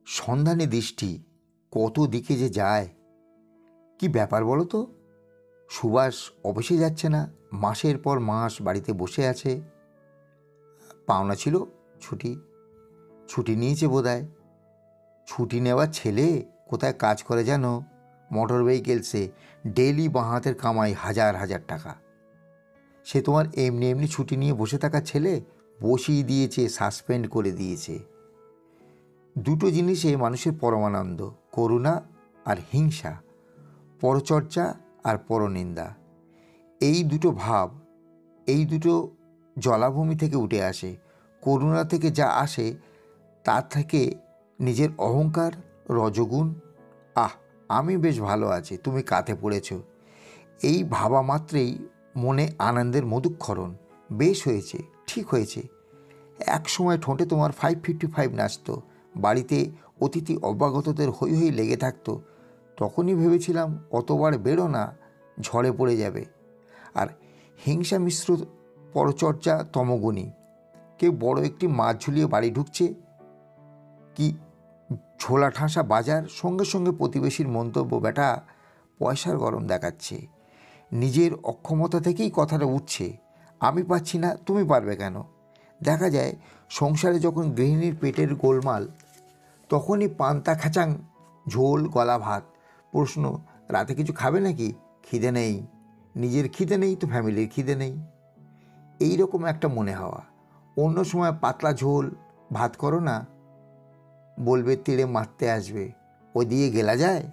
সন্ধানী দৃষ্টি কত দিকে যে যায়। কি ব্যাপার বলো তো? সুভাষ অফিসে যাচ্ছে না, মাসের পর মাস বাড়িতে বসে আছে। পাওনা ছিল ছুটি, ছুটি নিয়েছে বোধহয়। ছুটি নেওয়া ছেলে কোথায় কাজ করে যেন, মোটর ভেহিকেলসে, ডেইলি বাঁ হাতের কামাই হাজার হাজার টাকা। সে তোমার এমনি এমনি ছুটি নিয়ে বসে থাকা ছেলে বসিয়ে দিয়েছে, সাসপেন্ড করে দিয়েছে। দুটো জিনিসে মানুষের পরমানন্দ, করুণা আর হিংসা, পরচর্চা আর পরনিন্দা। এই দুটো ভাব, এই দুটো জলাভূমি থেকে উঠে আসে। করুণা থেকে যা আসে তার থেকে নিজের অহংকার, রজগুণ, আমি বেশ ভালো আছি, তুমি কাঁথে পড়েছ, এই ভাবা মাত্রেই মনে আনন্দের মধুক্ষরণ। বেশ হয়েছে, ঠিক হয়েছে। এক সময় ঠোঁটে তোমার 555 নাচত, বাড়িতে অতিথি অভ্যাগতদের হই হই লেগে থাকতো। তখনই ভেবেছিলাম অতবার বেরো না, ঝড়ে পড়ে যাবে। আর হিংসা মিশ্র পরচর্চা তমগুণী। কেউ বড় একটি মাছ ঝুলিয়ে বাড়ি ঢুকছে, কি ঝোলা ঠাসা বাজার, সঙ্গে সঙ্গে প্রতিবেশীর মন্তব্য, বেটা পয়সার গরম দেখাচ্ছে। নিজের অক্ষমতা থেকেই কথাটা উঠছে, আমি পাচ্ছি না, তুমি পারবে কেন? দেখা যায় সংসারে যখন গৃহিণীর পেটের গোলমাল, তখনই পান্তা খাচাং ঝোল গলা ভাত। প্রশ্ন, রাতে কিছু খাবে নাকি? খিদে নেই। নিজের খিদে নেই তো ফ্যামিলির খিদে নেই, এই রকম একটা মনে হওয়া। অন্য সময় পাতলা ঝোল ভাত করো না, বলবে তীরে মারতে আসবে, ও দিয়ে গেলা যায়?